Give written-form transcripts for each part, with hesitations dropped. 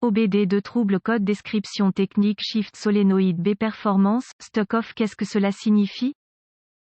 OBD2 trouble code description technique Shift Solenoid B performance, stock off. Qu'est-ce que cela signifie?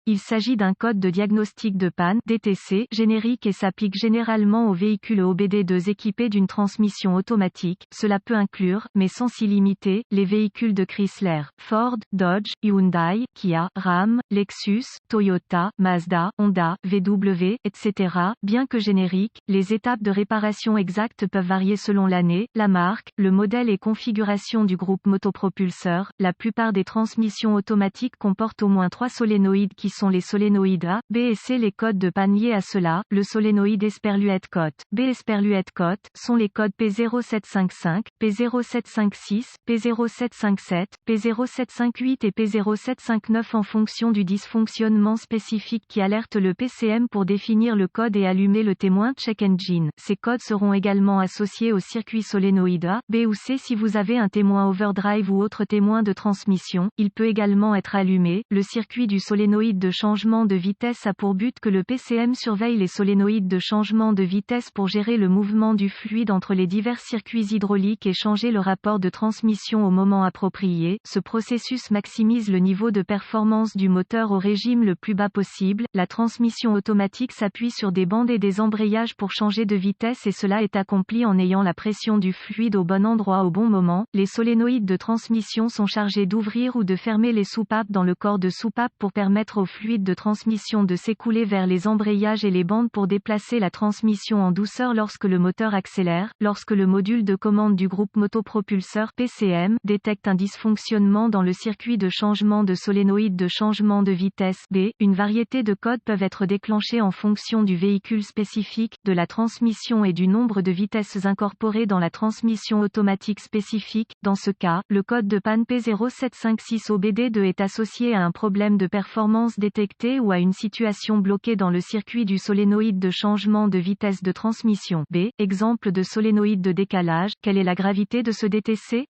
Il s'agit d'un code de diagnostic de panne (DTC) générique et s'applique généralement aux véhicules OBD2 équipés d'une transmission automatique. Cela peut inclure, mais sans s'y limiter, les véhicules de Chrysler, Ford, Dodge, Hyundai, Kia, Ram, Lexus, Toyota, Mazda, Honda, VW, etc. Bien que génériques, les étapes de réparation exactes peuvent varier selon l'année, la marque, le modèle et configuration du groupe motopropulseur. La plupart des transmissions automatiques comportent au moins 3 solénoïdes qui sont les solénoïdes A, B et C. Les codes de panne liés à cela, le solénoïde Esperluette Cote, B Esperluette Cote, sont les codes P0755, P0756, P0757, P0758 et P0759 en fonction du dysfonctionnement spécifique qui alerte le PCM pour définir le code et allumer le témoin check engine. Ces codes seront également associés au circuit solénoïde A, B ou C si vous avez un témoin overdrive ou autre témoin de transmission. Il peut également être allumé. Le circuit du solénoïde de changement de vitesse a pour but que le PCM surveille les solénoïdes de changement de vitesse pour gérer le mouvement du fluide entre les divers circuits hydrauliques et changer le rapport de transmission au moment approprié. Ce processus maximise le niveau de performance du moteur au régime le plus bas possible. La transmission automatique s'appuie sur des bandes et des embrayages pour changer de vitesse et cela est accompli en ayant la pression du fluide au bon endroit au bon moment. Les solénoïdes de transmission sont chargés d'ouvrir ou de fermer les soupapes dans le corps de soupape pour permettre au fluide de transmission de s'écouler vers les embrayages et les bandes pour déplacer la transmission en douceur lorsque le moteur accélère. Lorsque le module de commande du groupe motopropulseur PCM détecte un dysfonctionnement dans le circuit de changement de solénoïde de changement de vitesse B, une variété de codes peuvent être déclenchés en fonction du véhicule spécifique, de la transmission et du nombre de vitesses incorporées dans la transmission automatique spécifique. Dans ce cas, le code de panne P0756OBD2 est associé à un problème de performance détecté ou à une situation bloquée dans le circuit du solénoïde de changement de vitesse de transmission B. Exemple de solénoïde de décalage. Quelle est la gravité de ce DTC?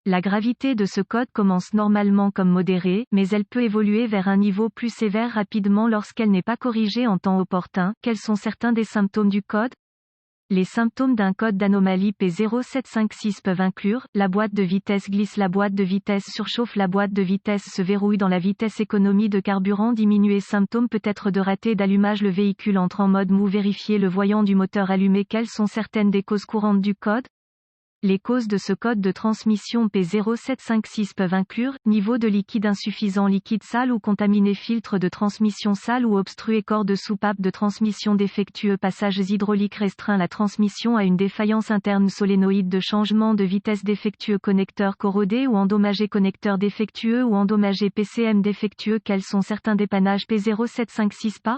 La gravité de ce code commence normalement comme modérée, mais elle peut évoluer vers un niveau plus sévère rapidement lorsqu'elle n'est pas corrigée en temps opportun. Quels sont certains des symptômes du code? Les symptômes d'un code d'anomalie P0756 peuvent inclure, la boîte de vitesse glisse, la boîte de vitesse surchauffe, la boîte de vitesse se verrouille dans la vitesse, économie de carburant diminuée. Symptômes peut être de raté d'allumage, le véhicule entre en mode mou, vérifier le voyant du moteur allumé. Quelles sont certaines des causes courantes du code? Les causes de ce code de transmission P0756 peuvent inclure, niveau de liquide insuffisant, liquide sale ou contaminé, filtre de transmission sale ou obstrué, corps de soupape de transmission défectueux, passages hydrauliques restreints, la transmission a une défaillance interne, solénoïde de changement de vitesse défectueux, connecteur corrodé ou endommagé, connecteur défectueux ou endommagé, PCM défectueux. Quels sont certains dépannages P0756 pas?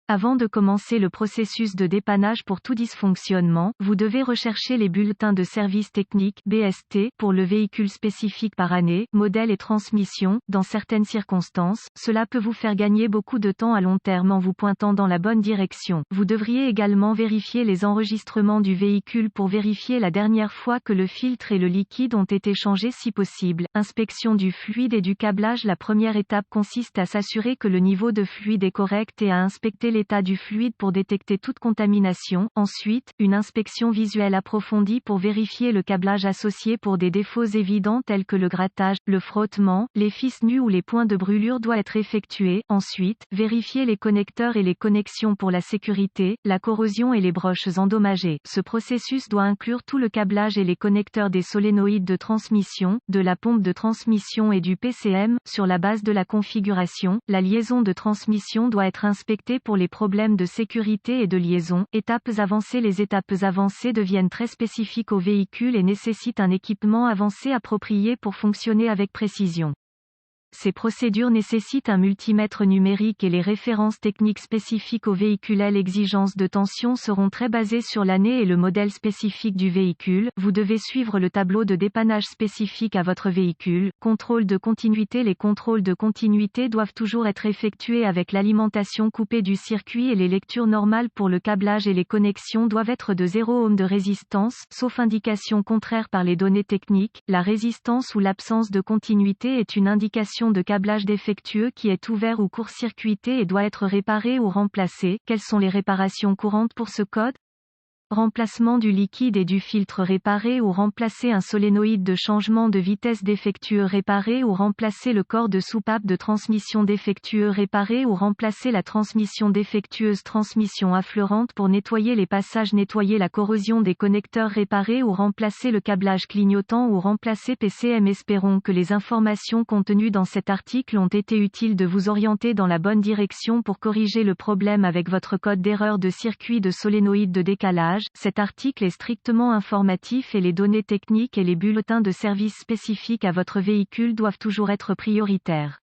Avant de commencer le processus de dépannage pour tout dysfonctionnement, vous devez rechercher les bulletins de service technique (BST) pour le véhicule spécifique par année, modèle et transmission. Dans certaines circonstances, cela peut vous faire gagner beaucoup de temps à long terme en vous pointant dans la bonne direction. Vous devriez également vérifier les enregistrements du véhicule pour vérifier la dernière fois que le filtre et le liquide ont été changés si possible. Inspection du fluide et du câblage. La première étape consiste à s'assurer que le niveau de fluide est correct et à inspecter l'état du fluide pour détecter toute contamination. Ensuite, une inspection visuelle approfondie pour vérifier le câblage associé pour des défauts évidents tels que le grattage, le frottement, les fils nus ou les points de brûlure doit être effectué. Ensuite, vérifier les connecteurs et les connexions pour la sécurité, la corrosion et les broches endommagées. Ce processus doit inclure tout le câblage et les connecteurs des solénoïdes de transmission, de la pompe de transmission et du PCM. Sur la base de la configuration, la liaison de transmission doit être inspectée pour les problèmes de sécurité et de liaison. Étapes avancées. Les étapes avancées deviennent très spécifiques au véhicule et nécessitent un équipement avancé approprié pour fonctionner avec précision. Ces procédures nécessitent un multimètre numérique et les références techniques spécifiques au véhicule. Les exigences de tension seront très basées sur l'année et le modèle spécifique du véhicule. Vous devez suivre le tableau de dépannage spécifique à votre véhicule. Contrôle de continuité. Les contrôles de continuité doivent toujours être effectués avec l'alimentation coupée du circuit et les lectures normales pour le câblage et les connexions doivent être de 0 ohm de résistance, sauf indication contraire par les données techniques. La résistance ou l'absence de continuité est une indication de câblage défectueux qui est ouvert ou court-circuité et doit être réparé ou remplacé. Quelles sont les réparations courantes pour ce code? remplacement du liquide et du filtre réparé ou remplacer un solénoïde de changement de vitesse défectueux réparé ou remplacer le corps de soupape de transmission défectueux réparé ou remplacer la transmission défectueuse transmission affleurante pour nettoyer les passages nettoyer la corrosion des connecteurs réparés ou remplacer le câblage clignotant ou remplacer PCM. Espérons que les informations contenues dans cet article ont été utiles de vous orienter dans la bonne direction pour corriger le problème avec votre code d'erreur de circuit de solénoïde de décalage. Cet article est strictement informatif et les données techniques et les bulletins de service spécifiques à votre véhicule doivent toujours être prioritaires.